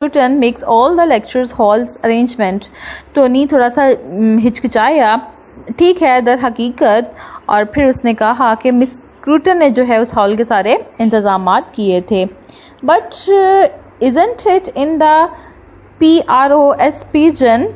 Newton makes all the lectures halls arrangement. Tony थोड़ा सा हिचकिचाया, ठीक है दर हकीकत, और फिर उसने कहा कि मिस स्क्रूटन ने जो है उस हॉल के सारे इंतज़ामात किए थे. But isn't it in the PROS pigeon?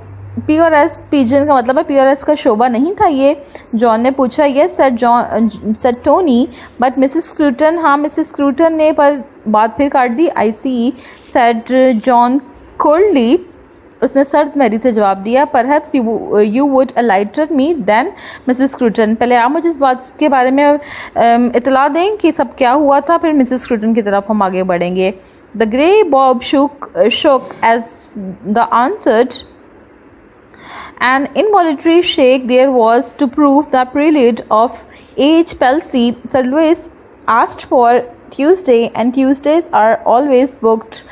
PRS pigeon का मतलब है PRS का शोबा नहीं था ये? जॉन ने पूछा. Yes sir Tony, but Mrs Scruton. हाँ मिसेस स्क्रूटन ने पर बात फिर काट दी. I see said John coldly. उसने सर्द मैरी से जवाब दिया. Perhaps you would enlighten me then Mrs Scruton. पहले आप मुझे इस बात के बारे में इतला दें कि सब क्या हुआ था, फिर मिसेस स्क्रूटन की तरफ हम आगे बढ़ेंगे. The grey Bob shook as the answered. An involuntary shake there was to prove the prelude of H. Palsy. Sir Louis asked for Tuesday, and Tuesdays are always booked.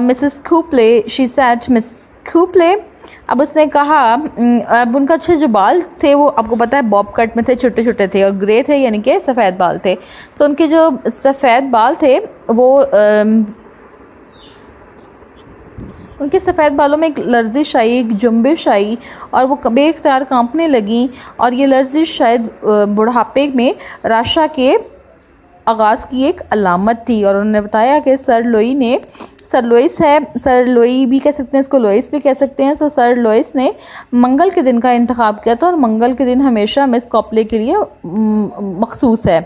Mrs. Copley, she said. Mrs. Copley. अब उसने कहा, अब उनका अच्छे जो बाल थे वो आपको पता है बॉब कट में थे, छोटे छोटे थे और ग्रे थे, यानी कि सफ़ेद बाल थे. तो उनके जो सफ़ेद बाल थे वो उनके सफ़ेद बालों में एक लर्जिश आई, एक जुम्बिश आई और वो बेख्तियार कांपने लगी. और ये लर्जिश शायद बुढ़ापे में राशा के आगाज़ की एक अलामत थी. और उन्होंने बताया कि सर लुइस है, सर लोई भी कह सकते हैं इसको, लोइस भी कह सकते हैं. तो सर लुइस ने मंगल के दिन का इंतखाब किया था और मंगल के दिन हमेशा मिस कॉपले के लिए मखसूस है.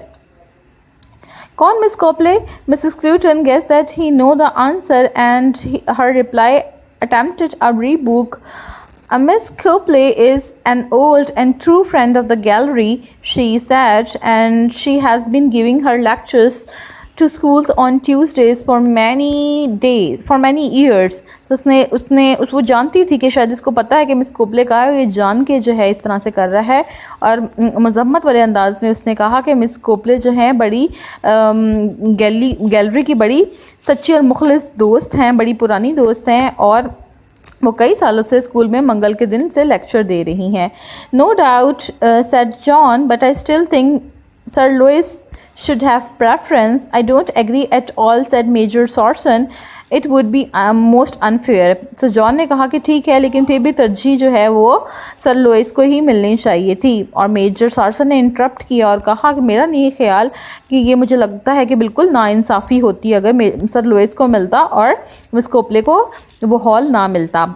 कौन Miss Copley? Mrs Scruton guessed that he know the answer and her reply attempted a rebuke. Miss Copley is an old and true friend of the gallery, she said, and she has been giving her lectures to schools on Tuesdays for many years. तो उसने वो जानती थी कि शायद इसको पता है कि मिस कोपले का है, ये जान के जो है इस तरह से कर रहा है. और मजम्मत वाले अंदाज में उसने कहा कि मिस कोपले जो है बड़ी गैलरी की बड़ी सच्ची और मुखलिस दोस्त हैं, बड़ी पुरानी दोस्त हैं और वो कई सालों से स्कूल में मंगल के दिन से लेक्चर दे रही हैं. No doubt said John, but I still think sir Louis should have preference. I don't agree at all, said Major Sarson. It would be most unfair. तो जॉन ने कहा कि ठीक है, लेकिन फिर भी तरजीह जो है वो सर लुइस को ही मिलनी चाहिए थी. और मेजर सार्सन ने इंटरप्ट किया और कहा कि मेरा नहीं ख्याल कि ये, मुझे लगता है कि बिल्कुल नाइंसाफ़ी होती अगर सर लुइस को मिलता और मिस कोपले को वो हॉल ना मिलता.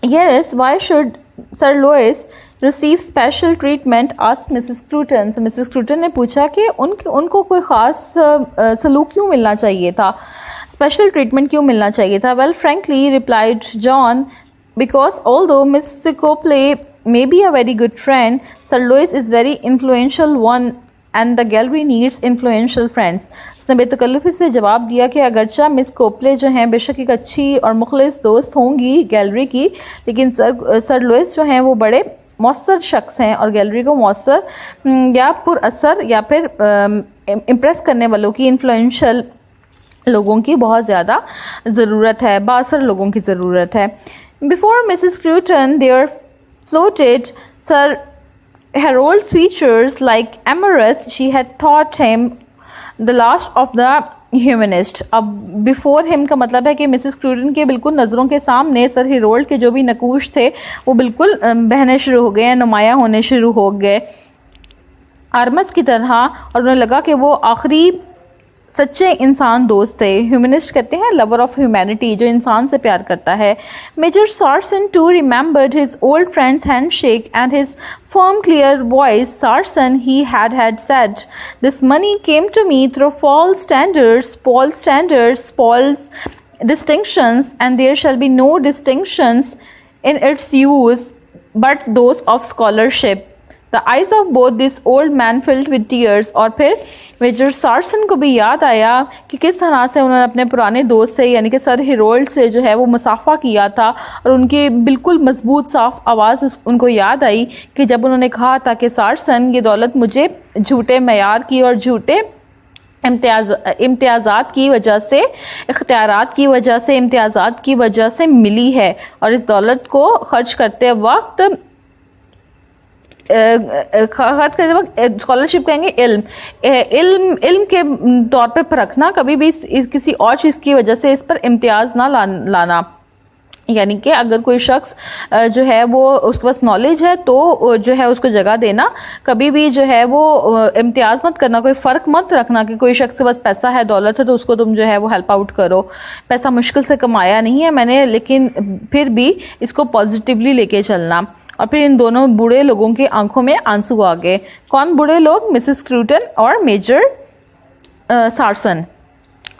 Yes, why should Sir Louis receive special treatment? asked Mrs. Scruton. So Mrs. Scruton ने पूछा कि उनको कोई ख़ास सलूक क्यों मिलना चाहिए था, स्पेशल ट्रीटमेंट क्यों मिलना चाहिए था. Well, frankly, replied John, because although Miss Copley may be a very good friend, Sir Louis is very influential one and the gallery needs influential friends. उसने बेतकल्लुफ़ी से जवाब दिया कि अगरचा मिस कोपले जो हैं बेशक एक अच्छी और मुखलिस दोस्त होंगी गैलरी की, लेकिन सर लुइस जो हैं वो बड़े मौसर शख्स हैं और गैलरी को मौसर या पुरअसर या फिर इम्प्रेस करने वालों की, इन्फ्लुएंशियल लोगों की बहुत ज़्यादा ज़रूरत है, बासर लोगों की ज़रूरत है. Before Mrs Scrutton there floated sir Harold's features like amorous. She had thought him the last of the humanist. अब बिफोर हिम का मतलब है कि मिसेस स्क्रूटन के बिल्कुल नज़रों के सामने सर हेरोल्ड के जो भी नकूश थे वो बिल्कुल बहने शुरू हो गए, नुमाया होने शुरू हो गए आर्मस की तरह. और उन्हें लगा कि वो आखिरी सच्चे इंसान दोस्त थे. ह्यूमनिस्ट कहते हैं लवर ऑफ ह्यूमैनिटी, जो इंसान से प्यार करता है. Major Sarson too remembered his old friend's handshake and his firm clear voice. Sarson, he had said, this money came to me through false standards, false distinctions, and there shall be no distinctions in its use but those of scholarship. The eyes of both this old man filled with tears. और फिर major सार्सन को भी याद आया कि किस तरह से उन्होंने अपने पुराने दोस्त से यानी कि सर हेरोल्ड से जो है वो मुसाफा किया था, और उनकी बिल्कुल मजबूत साफ आवाज़ उनको याद आई कि जब उन्होंने कहा था कि सार्सन, ये दौलत मुझे झूठे मयार की और झूठे इम्तियाज़ात की वजह से, इख्तियारात की वजह से, इम्तियाज़ात की वजह से मिली है, और इस दौलत को खर्च करते वक्त खर्च करते वक्त स्कॉलरशिप कहेंगे इल्म के तौर पे परखना, कभी भी किसी और चीज़ की वजह से इस पर इम्तियाज़ ना लाना। यानी कि अगर कोई शख्स जो है वो उसके पास नॉलेज है तो जो है उसको जगह देना, कभी भी जो है वो इम्तियाज़ मत करना, कोई फ़र्क मत रखना कि कोई शख्स के पास पैसा है, दौलत है तो उसको तुम जो है वो हेल्प आउट करो। पैसा मुश्किल से कमाया नहीं है मैंने, लेकिन फिर भी इसको पॉजिटिवली लेके चलना। और फिर इन दोनों बूढ़े लोगों की आंखों में आंसू आ गए। कौन बूढ़े लोग? मिसेस स्क्रूटन और major सार्सन।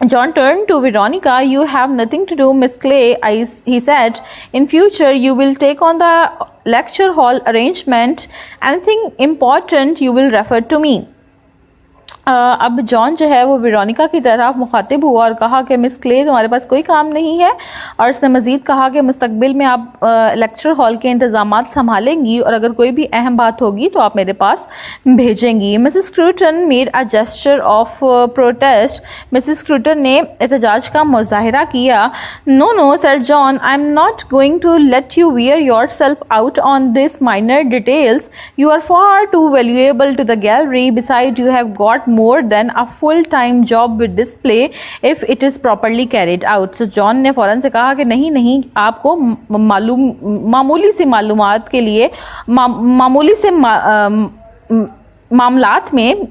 John turned to Veronica. You have nothing to do, Miss Clay, he said. In future, you will take on the lecture hall arrangement. Anything important, you will refer to me. अब John जो है वो Veronica की तरफ मुखातिब हुआ और कहा कि मिस क्ले तुम्हारे पास कोई काम नहीं है, और उसने मज़ीद कहा कि मुस्तकबिल में आप लेक्चर हॉल के इंतज़ामात संभालेंगी और अगर कोई भी अहम बात होगी तो आप मेरे पास भेजेंगी। Mrs Scruton made a gesture of protest. Mrs Scruton ने एहतजाज का मुजाहरा किया। No no sir John, I am not going to let you wear yourself out on this minor details. You are far too valuable to the gallery. Besides you have got more than a full-time job with this play if it is properly carried out. So John ने फौरन से कहा कि नहीं, आपको मामूली सी मालूमात के लिए मामूली से मामलात में,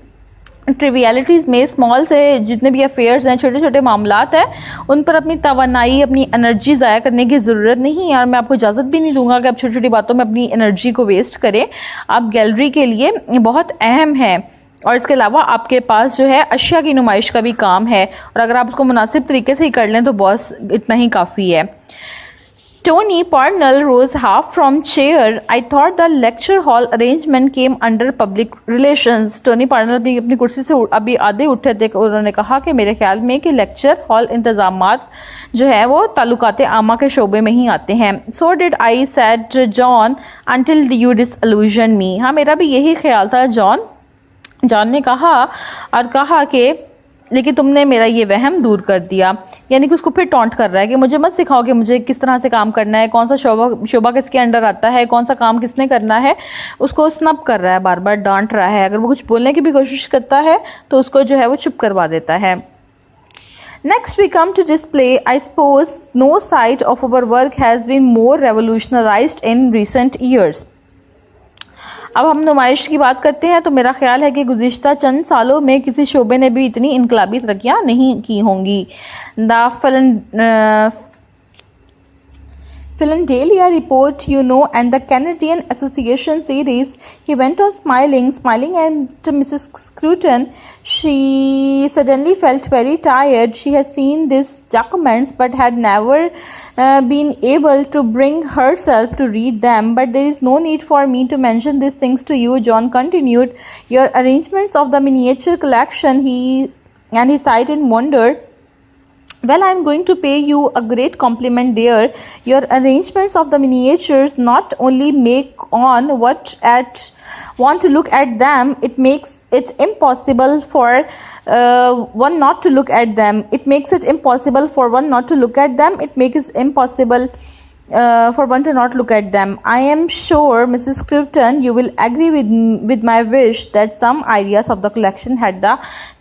ट्रिवियलिटीज़ में, स्मॉल से जितने भी अफेयर्स हैं, छोटे छोटे मामलात हैं, उन पर अपनी तवानाई, अपनी एनर्जी ज़ाया करने की ज़रूरत नहीं है। और मैं आपको इजाज़त भी नहीं दूंगा कि आप छोटी छोटी बातों में अपनी एनर्जी को वेस्ट करें। आप गैलरी के लिए बहुत अहम है और इसके अलावा आपके पास जो है अशिया की नुमाइश का भी काम है, और अगर आप उसको मुनासिब तरीके से ही कर लें तो बॉस इतना ही काफ़ी है। Tony Parnell rose half from chair. I thought the lecture hall arrangement came under public relations. Tony Parnell भी अपनी कुर्सी से अभी आधे उठे थे। उन्होंने कहा कि मेरे ख्याल में कि लेक्चर हॉल इंतजामात जो है वो ताल्लुकात आमा के शोबे में ही आते हैं। So did I, said John, until you disillusioned me. हाँ, मेरा भी यही ख्याल था जॉन ने कहा, और कहा कि लेकिन तुमने मेरा ये वहम दूर कर दिया। यानी कि उसको फिर टॉन्ट कर रहा है कि मुझे मत सिखाओ कि मुझे किस तरह से काम करना है, कौन सा शोबा किसके अंडर आता है, कौन सा काम किसने करना है। उसको स्नब कर रहा है, बार बार डांट रहा है। अगर वो कुछ बोलने की भी कोशिश करता है तो उसको जो है वो चुप करवा देता है। Next we come to display. I suppose no side of our work has been more revolutionized in recent years. अब हम नुमाइश की बात करते हैं तो मेरा ख्याल है कि गुज़िश्ता चंद सालों में किसी शोबे ने भी इतनी इनकलाबी तरक्कियाँ नहीं की होंगी। The Philadelphia report, and the Canadian Association series. He went on smiling at Mrs. Scruton. She suddenly felt very tired. She had seen these documents but had never been able to bring herself to read them. But there is no need for me to mention these things to you, John continued. Your arrangements of the miniature collection, he sighed in wonder. Well, I am going to pay you a great compliment there. Your arrangements of the miniatures not only make one want to look at them, it makes it impossible for one not to look at them. It makes it impossible for one not to look at them. It makes it impossible for one to not look at them. I am sure, Mrs. Scruton, you will agree with my wish that some ideas of the collection had the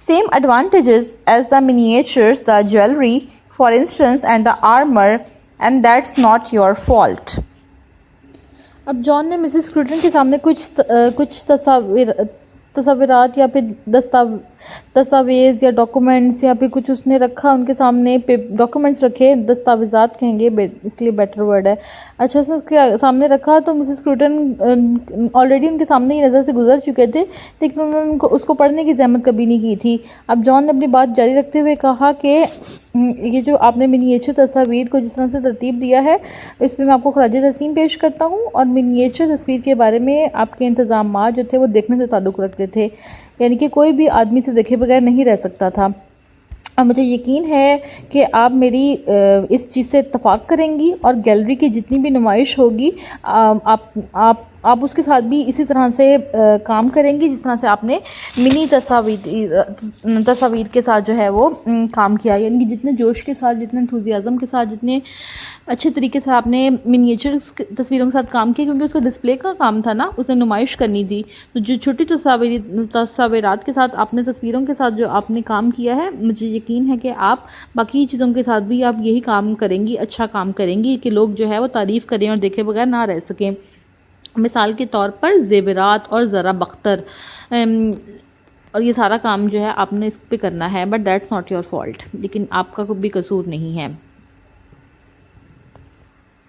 same advantages as the miniatures, the jewelry, for instance, and the armor, and that's not your fault. अब John ने Mrs Scruton के सामने कुछ तस्वीरात या फिर दस्तावेज़ या documents या फिर कुछ उसने रखा उनके सामने, डॉक्यूमेंट्स रखे, दस्तावेज़ात कहेंगे इसलिए बेटर वर्ड है। अच्छा, उसके सामने रखा तो मिसेस स्क्रूटन ऑलरेडी उनके सामने ही नज़र से गुजर चुके थे, लेकिन उन्होंने उसको पढ़ने की ज़हमत कभी नहीं की थी। अब जॉन ने अपनी बात जारी रखते हुए कहा कि ये जो आपने मिनिएचर तस्वीर को जिस तरह से तरतीब दिया है, इसमें मैं आपको खराज तस्लीम पेश करता हूँ। और मिनिएचर तस्वीर के बारे में आपके इंतज़ाम जो थे वो देखने से ताल्लुक़ रखते थे, यानी कि कोई भी आदमी से देखे बगैर नहीं रह सकता था। और मुझे यकीन है कि आप मेरी इस चीज़ से इत्तफाक करेंगी और गैलरी की जितनी भी नुमाइश होगी आप आप उसके साथ भी इसी तरह से काम करेंगे जिस तरह से आपने मिनी तस्वीर के साथ जो है वो काम किया, यानी कि जितने जोश के साथ, जितने एंथुजियाज़म के साथ, जितने अच्छे तरीके से आपने मिनिएचर तस्वीरों के साथ काम किया, क्योंकि उसका डिस्प्ले का काम था ना, उसने नुमाइश करनी थी। तो जो छोटी तस्वीरात के साथ आपने तस्वीरों के साथ जो आपने काम किया है, मुझे यकीन है कि आप बाकी चीज़ों के साथ भी आप यही काम करेंगी, अच्छा काम करेंगी कि लोग जो है वो तारीफ़ करें और देखे बगैर ना रह सकें। मिसाल के तौर पर ज़ेवरात और ज़रा बख्तर, और ये सारा काम जो है आपने इस पे करना है, but that's not your fault, लेकिन आपका कोई भी कसूर नहीं है।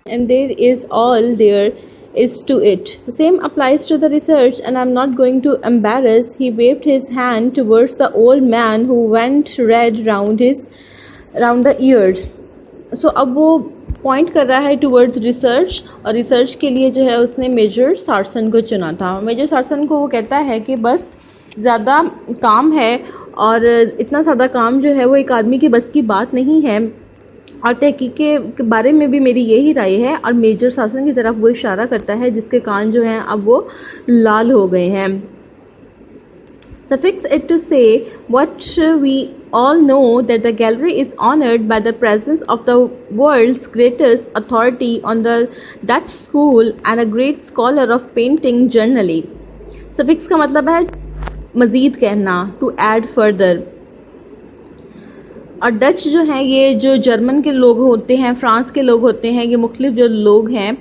And there is all there is to it. The same applies to the research, and I'm not going to embarrass. He waved his hand towards the old man who went red round the ears. So अब वो point कर रहा है towards research, और research के लिए जो है उसने मेजर सार्सन को चुना था। मेजर सार्सन को वो कहता है कि बस ज़्यादा काम है, और इतना ज़्यादा काम जो है वो एक आदमी की बस की बात नहीं है, और तहकीक के बारे में भी मेरी यही राय है। और मेजर सार्सन की तरफ वो इशारा करता है जिसके कान जो हैं अब वो लाल हो गए हैं। Suffix it to say what we all know, that the gallery is honored by the presence of the world's greatest authority on the Dutch school and a great scholar of painting generally. Suffix का मतलब है मज़ीद कहना, to add further। और Dutch जो हैं, ये जो जर्मन के लोग होते हैं, फ्रांस के लोग होते हैं, ये मुख्तलिफ जो लोग हैं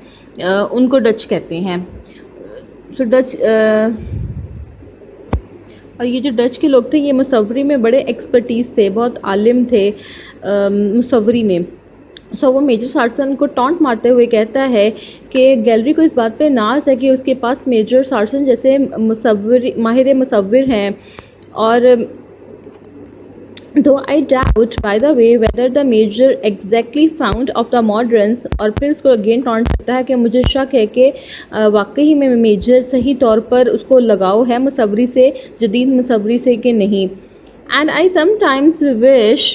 उनको डच कहते हैं। सो डच और ये जो डच के लोग थे ये मुसव्वरी में बड़े एक्सपर्टीज़ थे, बहुत आलिम थे मुसव्वरी में। सो वो मेजर सार्सन को टॉन्ट मारते हुए कहता है कि गैलरी को इस बात पे नाज है कि उसके पास मेजर सार्सन जैसे माहिर मुसव्विर हैं। और Though I doubt, by the way, whether the major exactly found of the moderns, और फिर उसको अगेन टॉन्ट करता है कि मुझे शक है कि वाकई में मेजर सही तौर पर उसको लगाव है मुसव्वरी से, जदीद मुसव्वरी से, कि नहीं। And I sometimes wish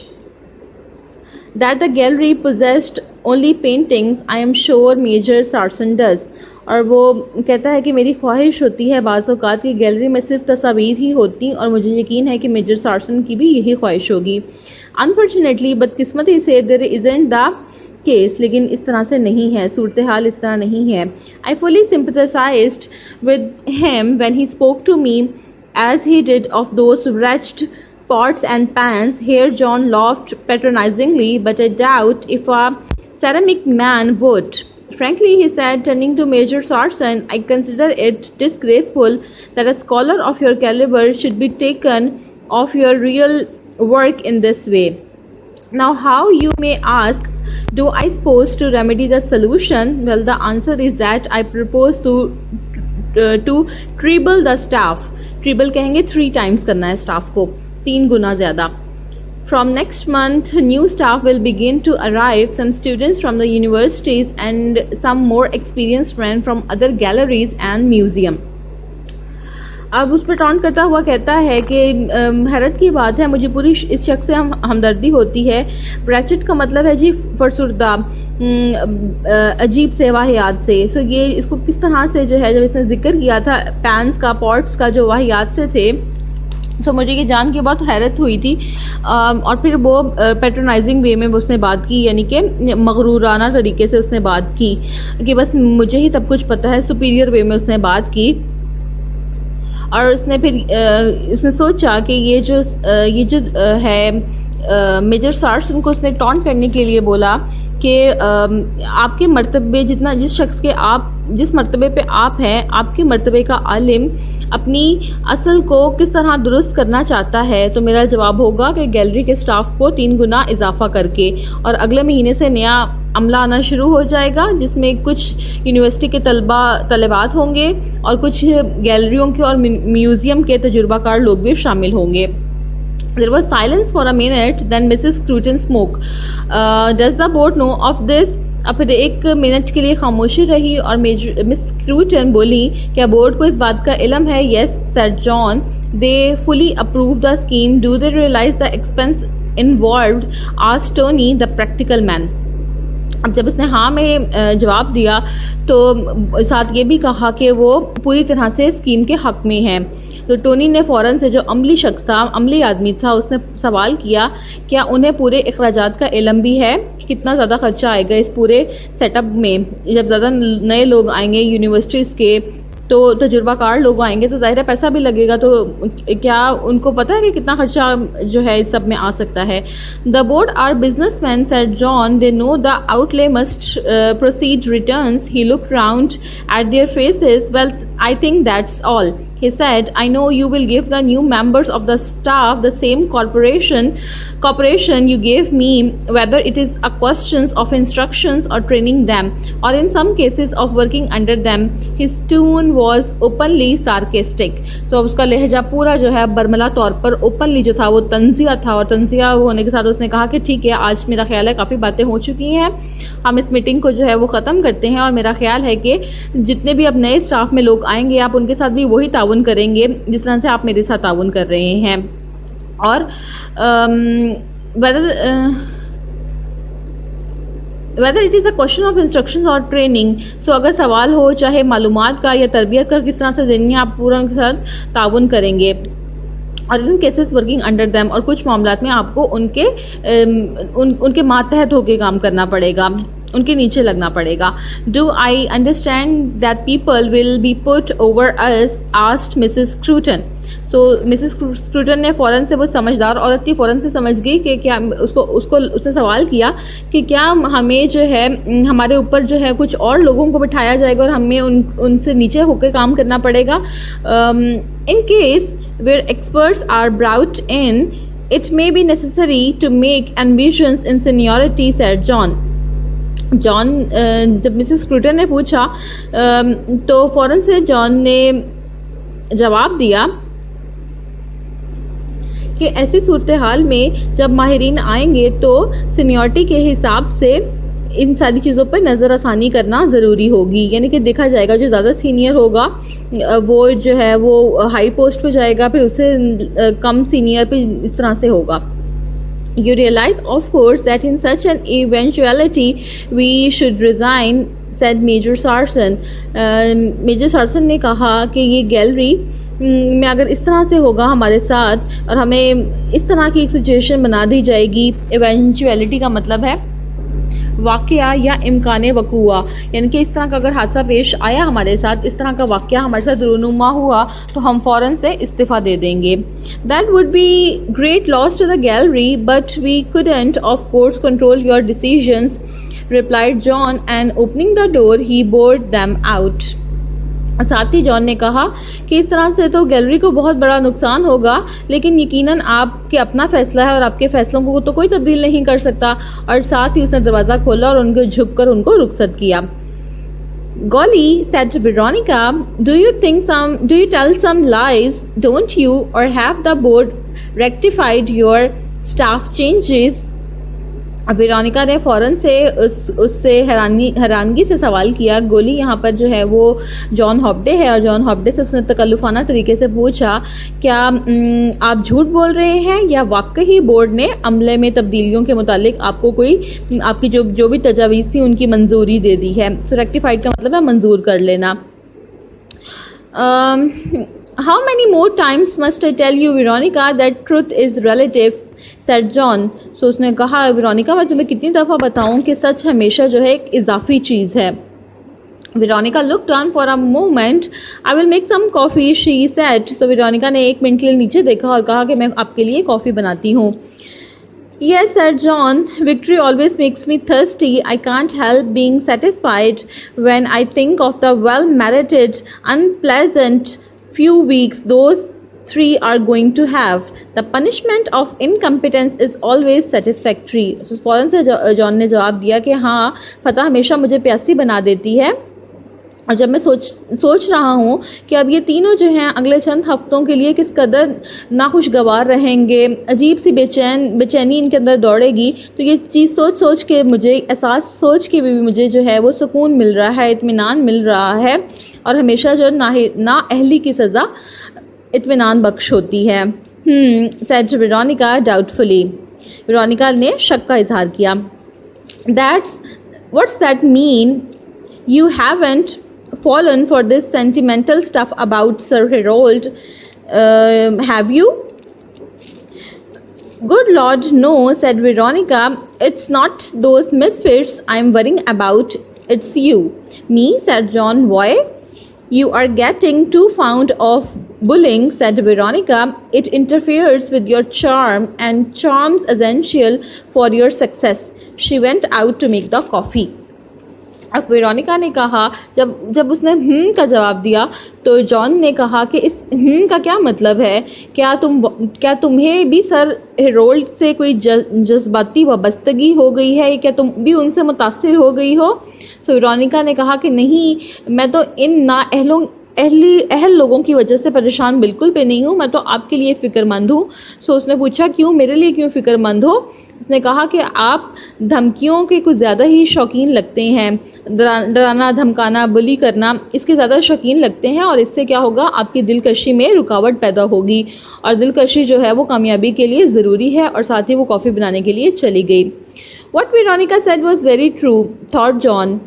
that the gallery possessed only paintings. I am sure Major Sarson does. और वो कहता है कि मेरी ख्वाहिश होती है बाज़ औक़ात की गैलरी में सिर्फ तस्वीर ही होती, और मुझे यकीन है कि मेजर सार्सन की भी यही ख्वाहिश होगी। अनफॉर्चुनेटली, बदकिस्मती से, देयर इज़न्ट द केस, लेकिन इस तरह से नहीं है, सूरत हाल इस तरह नहीं है। I fully sympathised with him when he spoke to me as he did of those wretched pots and pans. Here John laughed patronizingly, but I doubt if a ceramic man would. Frankly, he said, turning to Major Sarson, I consider it disgraceful that a scholar of your caliber should be taken off your real work in this way. Now, how, you may ask, do I suppose to remedy the solution? Well, the answer is that I propose to treble the staff. Treble कहेंगे 3 times करना है staff को, 3 गुना ज़्यादा। From next month, new staff will begin to arrive, some students from the universities and some more experienced men from other galleries and museum. अब उस पर taunt करता हुआ कहता है कि हैरत की बात है, मुझे पूरी इस शख्स से हमदर्दी होती है। ब्रैचेट का मतलब है जी फरसुर्दा, अजीब से, वाहियात से। सो ये इसको किस तरह से जो है, जब इसने जिक्र किया था पैन्स का, पॉट्स का, जो वाहियात से थे, तो मुझे ये जान के बहुत हैरत हुई थी। और फिर वो पैट्रोनाइजिंग वे में उसने बात की, यानी कि मगरूराना तरीके से उसने बात की कि बस मुझे ही सब कुछ पता है, सुपीरियर वे में उसने बात की। और उसने फिर उसने सोचा कि ये जो है मेजर सार्सन को उसने टॉन्ट करने के लिए बोला कि आपके मर्तबे जितना, जिस मर्तबे पे आप हैं, आपके मर्तबे का आलिम अपनी असल को किस तरह दुरुस्त करना चाहता है। तो मेरा जवाब होगा कि गैलरी के स्टाफ को 3 गुना इजाफा करके, और अगले महीने से नया अमला आना शुरू हो जाएगा, जिसमें कुछ यूनिवर्सिटी के तलबात होंगे और कुछ गैलरियों के और म्यूज़ियम के तजुर्बाकार लोग भी शामिल होंगे। There was silence for a minute, then Mrs. Scruton spoke. Does the board know of this? अब फिर 1 मिनट के लिए खामोशी रही और मिस स्क्रूटन बोली, क्या बोर्ड को इस बात का इल्म है? Yes, said John. They fully approve the scheme. Do they realize the expense involved? Asked Tony, the practical man. अब जब उसने हाँ में जवाब दिया तो साथ ये भी कहा कि वो पूरी तरह से स्कीम के हक में है। तो टोनी ने फ़ौरन से, जो अमली शख्स था, अमली आदमी था, उसने सवाल किया क्या उन्हें पूरे अखराजात का इल्म भी है कि कितना ज़्यादा खर्चा आएगा इस पूरे सेटअप में। जब ज़्यादा नए लोग आएंगे यूनिवर्सिटीज़ के, तो तजुर्बाकार लोग आएंगे, तो ज़ाहिर है पैसा भी लगेगा। तो क्या उनको पता है कि कितना खर्चा जो है इस सब में आ सकता है? The board are businessman said John, they know the outlay must proceed returns. He look round at their faces. Well, I think that's all. He said, I know you will give the new members of the staff the same cooperation you gave me, whether it is a questions of instructions or training them, or in some cases of working under them. His tone was openly sarcastic. तो अब उसका लहजा पूरा जो है बरमला तौर पर openly जो था वो तंजिया था, और तंजिया होने के साथ उसने कहा कि ठीक है, आज मेरा ख्याल है काफ़ी बातें हो चुकी हैं, हम इस मीटिंग को जो है वो ख़त्म करते हैं, और मेरा ख्याल है कि जितने भी अब नए स्टाफ में लोग आएंगे आप उनके साथ भी वही ताउन करेंगे जिस तरह से आप मेरे साथ ताउन कर रहे हैं। और whether it is a question of instructions or training, so अगर सवाल हो चाहे मालूमात का या तरबियत का, किस तरह से देनी है, आप पूरा उनके साथ ताउन करेंगे। और इन केसेस वर्किंग अंडर दैम, और कुछ मामलात में आपको उनके मातहत होकर काम करना पड़ेगा, उनके नीचे लगना पड़ेगा। Do I understand that people will be put over us, asked Mrs Scruton. So Mrs Scruton ने फ़ौरन से, वो समझदार औरत थी, फ़ौरन से समझ गई कि क्या उसने सवाल किया कि क्या हमें जो है हमारे ऊपर जो है कुछ और लोगों को बिठाया जाएगा और हमें उनसे नीचे होकर काम करना पड़ेगा। In case where experts are brought in, it may be necessary to make ambitions in seniority, said John. John, जब मिसेस स्क्रूटन ने पूछा तो फौरन से जॉन ने जवाब दिया कि ऐसी सूरत हाल में जब माहिरीन आएंगे तो सीनियरिटी के हिसाब से इन सारी चीज़ों पर नज़र आसानी करना ज़रूरी होगी। यानी कि देखा जाएगा जो ज़्यादा सीनियर होगा वो जो है वो हाई पोस्ट पे जाएगा, फिर उससे कम सीनियर पे इस तरह से होगा। You realize, of course, that in such an eventuality we should resign, said Major Sarson. Major Sarson ने कहा कि ये गैलरी में अगर इस तरह से होगा हमारे साथ और हमें इस तरह की एक सिचुएशन बना दी जाएगी, इवेंचुअलिटी का मतलब है वाक़या या इम्कान वक़ूआ, यानी कि इस तरह का अगर हादसा पेश आया हमारे साथ, इस तरह का वाक़या हमारे साथ रूनुमा हुआ, तो हम फ़ौरन से इस्तीफ़ा दे देंगे। That would be great loss to the gallery, but we couldn't of course control your decisions, replied John, and opening the door he bowed them out. साथ ही जॉन ने कहा कि इस तरह से तो गैलरी को बहुत बड़ा नुकसान होगा, लेकिन यकीनन आपके अपना फैसला है और आपके फैसलों को तो कोई तब्दील नहीं कर सकता। और साथ ही उसने दरवाज़ा खोला और उनको झुककर उनको रुखसत किया। Golly, said Veronica, do you tell some lies, don't you, or have the board rectified your staff changes? Veronica ने फ़ौरन से उससे हैरानगी से सवाल किया। गोली यहाँ पर जो है वो जॉन हॉब्डे है, और जॉन हॉब्डे से उसने तकल्लुफ़ाना तरीके से पूछा क्या आप झूठ बोल रहे हैं या वाकई बोर्ड ने अमले में तब्दीलियों के मुतालिक आपको कोई आपकी जो भी तजावीज़ थी उनकी मंजूरी दे दी है। सो रेक्टिफाइड का मतलब है मंजूर कर लेना। How many more times must I tell you, Veronica, that truth is relative, said John. So उसने कहा, वेरोनिका मैं तुम्हें कितनी दफ़ा बताऊं कि सच हमेशा जो है एक इजाफी चीज़ है। Veronica looked on for a moment. I will make some coffee, she said. So Veronica ने एक मिनट के लिए नीचे देखा और कहा कि मैं आपके लिए कॉफ़ी बनाती हूँ। Yes, said John. Victory always makes me thirsty. I can't help being satisfied when I think of the well-merited, unpleasant few weeks those three are going to have. The punishment of incompetence is always satisfactory. So फौरन से John ने जवाब दिया कि हाँ, फतह हमेशा मुझे प्यासी बना देती है, और जब मैं सोच रहा हूँ कि अब ये तीनों जो हैं अगले चंद हफ्तों के लिए किस कदर नाखुशगवार रहेंगे, अजीब सी बेचैनी इनके अंदर दौड़ेगी, तो ये चीज़ सोच के मुझे, एहसास सोच के भी मुझे जो है वो सुकून मिल रहा है, इत्मीनान मिल रहा है, और हमेशा जो नाअहली की सज़ा इत्मीनान बख्श होती है। Said Veronica doubtfully. वेरोनिका ने शक का इजहार किया। What's that mean? You haven't fallen for this sentimental stuff about Sir Harold, have you? Good Lord, no, said Veronica. It's not those misfits I'm worrying about. It's you. Me, said John. Why? You are getting too fond of bullying, said Veronica. It interferes with your charm, and charm's essential for your success. She went out to make the coffee. अब Veronica ने कहा, जब उसने का जवाब दिया तो John ने कहा कि इस का क्या मतलब है? क्या तुम्हें भी सर हेरोल्ड से कोई जज्बाती वाबस्तगी हो गई है? क्या तुम भी उनसे मुतासिर हो गई हो? सो वेरोनिका ने कहा कि नहीं, मैं तो इन अहल लोगों की वजह से परेशान बिल्कुल भी नहीं हूँ, मैं तो आपके लिए फ़िक्रमंद हूँ. सो उसने पूछा, क्यों, मेरे लिए क्यों फ़िक्रमंद हो? उसने कहा कि आप धमकियों के कुछ ज़्यादा ही शौकीन लगते हैं, डराना, धमकाना, बुली करना, इसके ज़्यादा शौकीन लगते हैं, और इससे क्या होगा, आपकी दिलकशी में रुकावट पैदा होगी, और दिलकशी जो है वो कामयाबी के लिए ज़रूरी है. और साथ ही वो कॉफ़ी बनाने के लिए चली गई. What Veronica said was very true, thought John.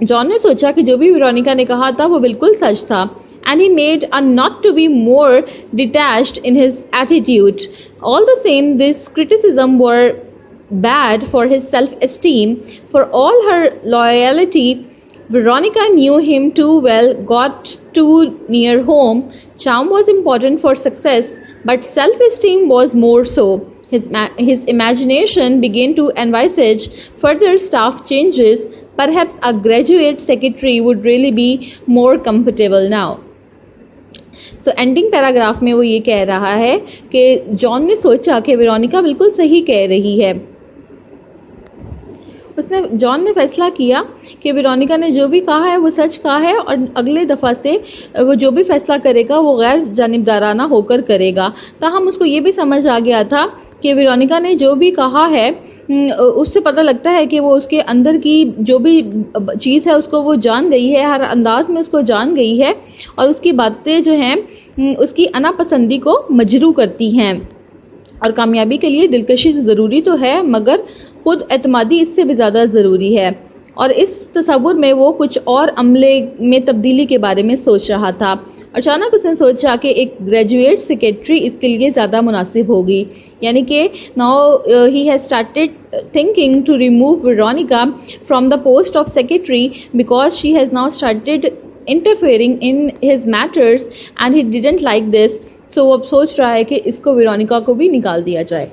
John ने सोचा कि जो भी वेरोनिका ने कहा था वो बिल्कुल सच था. And he made a not to be more detached in his attitude. All the same, this criticism were bad for his self-esteem. For all her loyalty, Veronica knew him too well, got too near home. Charm was important for success, but self-esteem was more so. His imagination began to envisage further staff changes. Perhaps a graduate secretary would really be more comfortable now. तो ending paragraph में वो ये कह रहा है कि John ने सोचा कि वेरोनिका बिल्कुल सही कह रही है. जॉन ने फैसला किया कि वेरोनिका ने जो भी कहा है वो सच कहा है, और अगले दफ़ा से वो जो भी फैसला करेगा वो गैर जानिबदाराना होकर करेगा. ताहम उसको ये भी समझ आ गया था कि वेरोनिका ने जो भी कहा है उससे पता लगता है कि वो उसके अंदर की जो भी चीज़ है उसको वो जान गई है, हर अंदाज में उसको जान गई है, और उसकी बातें जो हैं उसकी अनापसंदी को मजरू करती हैं. और कामयाबी के लिए दिलकशी ज़रूरी तो है, मगर खुद एतमादी इससे भी ज़्यादा ज़रूरी है. और इस तसव्वुर में वो कुछ और अमले में तब्दीली के बारे में सोच रहा था. अचानक उसने सोचा कि एक ग्रेजुएट सेक्रेटरी इसके लिए ज़्यादा मुनासिब होगी. यानी कि now he has started thinking to remove Veronica from the post of secretary because she has now started interfering in his matters and he didn't like this. So वो अब सोच रहा है कि इसको वेरोनिका को भी निकाल दिया जाए.